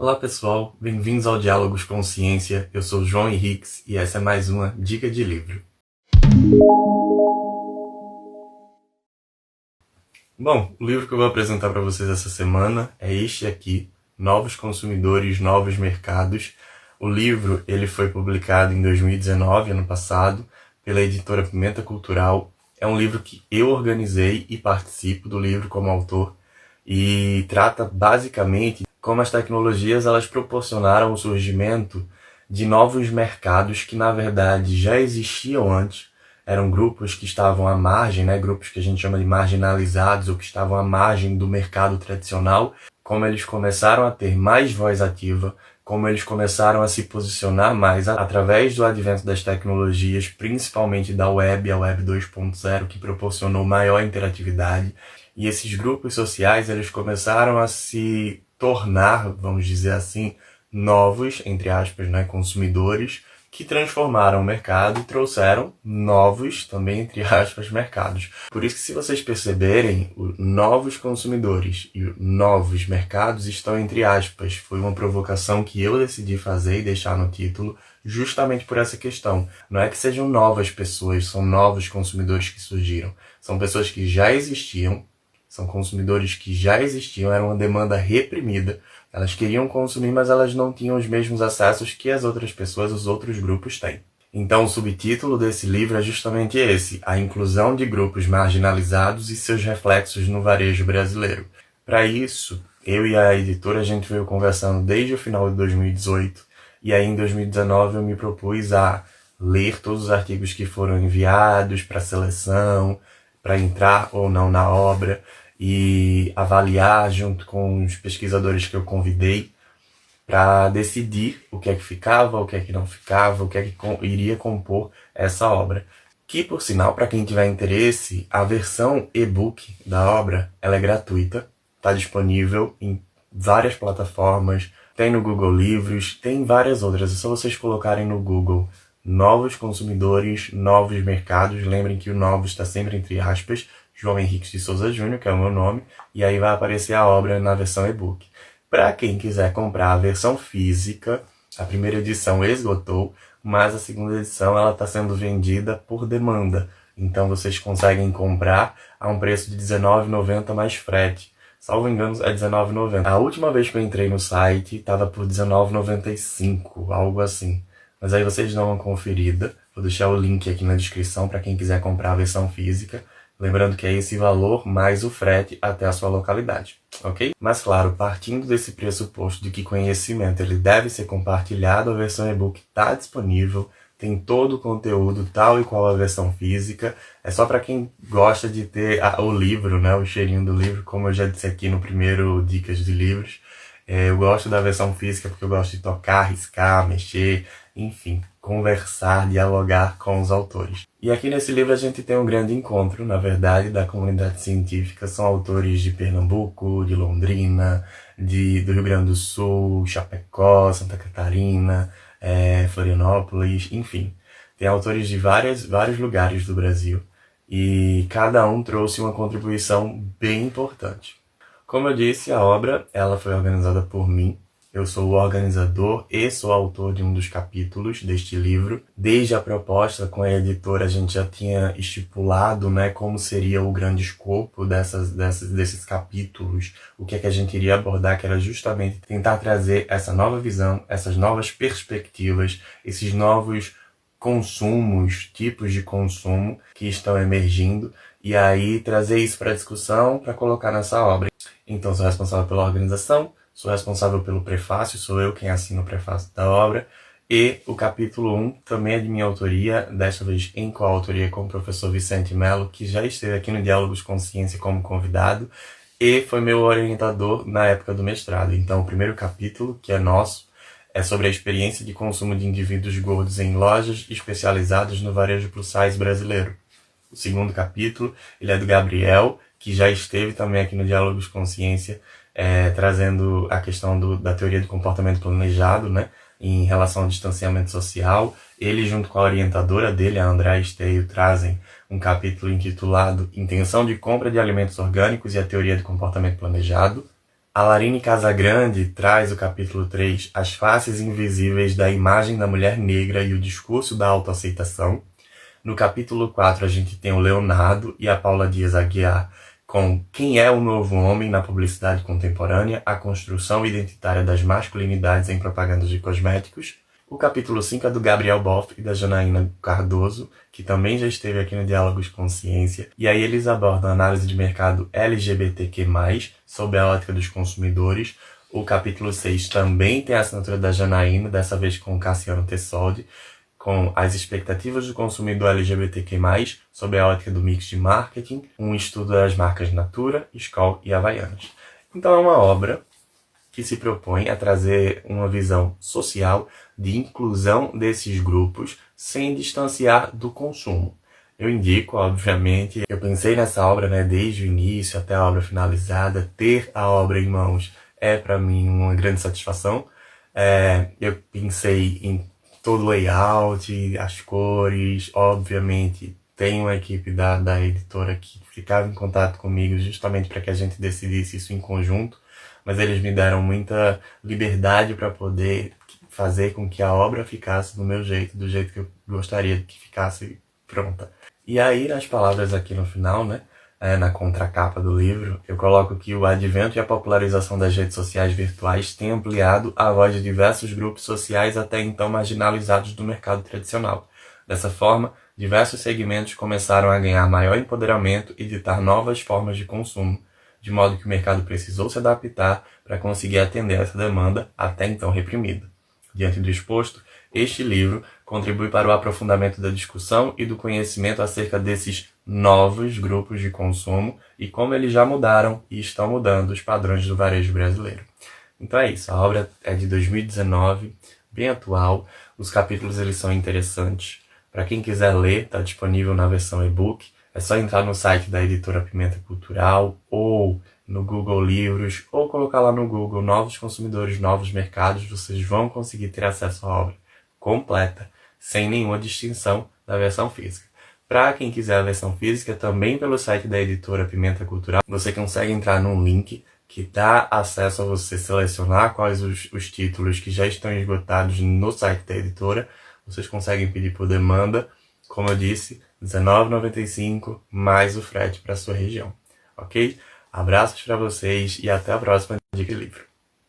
Olá pessoal, bem-vindos ao Diálogos com Ciência. Eu sou João Henriques e essa é mais uma dica de livro. Bom, o livro que eu vou apresentar para vocês essa semana é este aqui, Novos Consumidores, Novos Mercados. O livro ele foi publicado em 2019, ano passado, pela editora Pimenta Cultural. É um livro que eu organizei e participo do livro como autor e trata basicamente como as tecnologias elas proporcionaram o surgimento de novos mercados que na verdade já existiam antes. Eram grupos que estavam à margem, grupos que a gente chama de marginalizados ou que estavam à margem do mercado tradicional, como eles começaram a ter mais voz ativa, como eles começaram a se posicionar mais através do advento das tecnologias, principalmente da web, a web 2.0, que proporcionou maior interatividade. E esses grupos sociais eles começaram a se tornar, vamos dizer assim, novos, entre aspas, consumidores, que transformaram o mercado e trouxeram novos, também entre aspas, mercados. Por isso que se vocês perceberem, novos consumidores e novos mercados estão entre aspas. Foi uma provocação que eu decidi fazer e deixar no título, justamente por essa questão. Não é que sejam novas pessoas, são novos consumidores que surgiram. São pessoas que já existiam, são consumidores que já existiam, era uma demanda reprimida. Elas queriam consumir, mas elas não tinham os mesmos acessos que as outras pessoas, os outros grupos têm. Então o subtítulo desse livro é justamente esse, a inclusão de grupos marginalizados e seus reflexos no varejo brasileiro. Para isso, eu e a editora a gente veio conversando desde o final de 2018 e aí em 2019 eu me propus a ler todos os artigos que foram enviados para seleção, para entrar ou não na obra e avaliar junto com os pesquisadores que eu convidei para decidir o que é que ficava, o que é que não ficava, o que é que iria compor essa obra. Que, por sinal, para quem tiver interesse, a versão e-book da obra ela é gratuita, está disponível em várias plataformas, tem no Google Livros, tem várias outras. É só vocês colocarem no Google Novos Consumidores, Novos Mercados. Lembrem que o novos está sempre entre aspas, João Henriques de Souza Júnior, que é o meu nome, e aí vai aparecer a obra na versão e-book. Para quem quiser comprar a versão física, a primeira edição esgotou, mas a segunda edição ela está sendo vendida por demanda. Então vocês conseguem comprar a um preço de R$19,90 mais frete. Salvo engano, é R$19,90. A última vez que eu entrei no site estava por R$19,95, algo assim. Mas aí vocês dão uma conferida. Vou deixar o link aqui na descrição para quem quiser comprar a versão física. Lembrando que é esse valor mais o frete até a sua localidade, ok? Mas claro, partindo desse pressuposto de que conhecimento ele deve ser compartilhado, a versão e-book está disponível, tem todo o conteúdo tal e qual a versão física. É só para quem gosta de ter o livro, o cheirinho do livro, como eu já disse aqui no primeiro Dicas de Livros. Eu gosto da versão física porque eu gosto de tocar, riscar, mexer, enfim, conversar, dialogar com os autores. E aqui nesse livro a gente tem um grande encontro, na verdade, da comunidade científica. São autores de Pernambuco, de Londrina, do Rio Grande do Sul, Chapecó, Santa Catarina, Florianópolis, enfim. Tem autores de vários lugares do Brasil e cada um trouxe uma contribuição bem importante. Como eu disse, a obra ela foi organizada por mim. Eu sou o organizador e sou autor de um dos capítulos deste livro. Desde a proposta com a editora, a gente já tinha estipulado como seria o grande escopo desses capítulos, o que é que a gente iria abordar, que era justamente tentar trazer essa nova visão, essas novas perspectivas, esses novos consumos, tipos de consumo que estão emergindo, e aí trazer isso para a discussão, para colocar nessa obra. Então, sou responsável pela organização, sou responsável pelo prefácio, sou eu quem assina o prefácio da obra, e o capítulo 1 também é de minha autoria, desta vez em coautoria com o professor Vicente Mello, que já esteve aqui no Diálogos com Ciência como convidado, e foi meu orientador na época do mestrado. Então, o primeiro capítulo, que é nosso, é sobre a experiência de consumo de indivíduos gordos em lojas especializadas no varejo plus size brasileiro. O segundo capítulo, ele é do Gabriel, que já esteve também aqui no Diálogos com Ciência, trazendo a questão da teoria do comportamento planejado, em relação ao distanciamento social. Ele, junto com a orientadora dele, a Andréa Esteio, trazem um capítulo intitulado Intenção de Compra de Alimentos Orgânicos e a Teoria do Comportamento Planejado. A Larine Casagrande traz o capítulo 3, As Faces Invisíveis da Imagem da Mulher Negra e o Discurso da Autoaceitação. No capítulo 4, a gente tem o Leonardo e a Paula Dias Aguiar com Quem é o Novo Homem na Publicidade Contemporânea, a construção identitária das masculinidades em propagandas de cosméticos. O capítulo 5 é do Gabriel Boff e da Janaína Cardoso, que também já esteve aqui no Diálogos Consciência, e aí eles abordam a análise de mercado LGBTQ+, sob a ótica dos consumidores. O capítulo 6 também tem a assinatura da Janaína, dessa vez com o Cassiano Tessoldi, com as expectativas do consumidor LGBTQ+, sob a ótica do mix de marketing, um estudo das marcas Natura, Skol e Havaianas. Então é uma obra que se propõe a trazer uma visão social de inclusão desses grupos sem distanciar do consumo. Eu indico, obviamente, eu pensei nessa obra, desde o início até a obra finalizada. Ter a obra em mãos é para mim uma grande satisfação. Eu pensei em todo o layout, as cores, obviamente tem uma equipe da editora que ficava em contato comigo justamente para que a gente decidisse isso em conjunto, mas eles me deram muita liberdade para poder fazer com que a obra ficasse do meu jeito, do jeito que eu gostaria que ficasse pronta. E aí, nas palavras aqui no final, na contracapa do livro, eu coloco que o advento e a popularização das redes sociais virtuais têm ampliado a voz de diversos grupos sociais até então marginalizados do mercado tradicional. Dessa forma, diversos segmentos começaram a ganhar maior empoderamento e ditar novas formas de consumo, de modo que o mercado precisou se adaptar para conseguir atender essa demanda até então reprimida. Diante do exposto, este livro contribui para o aprofundamento da discussão e do conhecimento acerca desses novos grupos de consumo e como eles já mudaram e estão mudando os padrões do varejo brasileiro. Então é isso, a obra é de 2019, bem atual, os capítulos eles são interessantes. Para quem quiser ler, está disponível na versão e-book. É só entrar no site da editora Pimenta Cultural ou no Google Livros ou colocar lá no Google Novos Consumidores, Novos Mercados. Vocês vão conseguir ter acesso à obra completa, sem nenhuma distinção da versão física. Para quem quiser a versão física, também pelo site da editora Pimenta Cultural, você consegue entrar num link que dá acesso a você selecionar quais os títulos que já estão esgotados no site da editora. Vocês conseguem pedir por demanda, como eu disse, R$19,95 mais o frete para a sua região, ok? Abraços para vocês e até a próxima Dica Livro.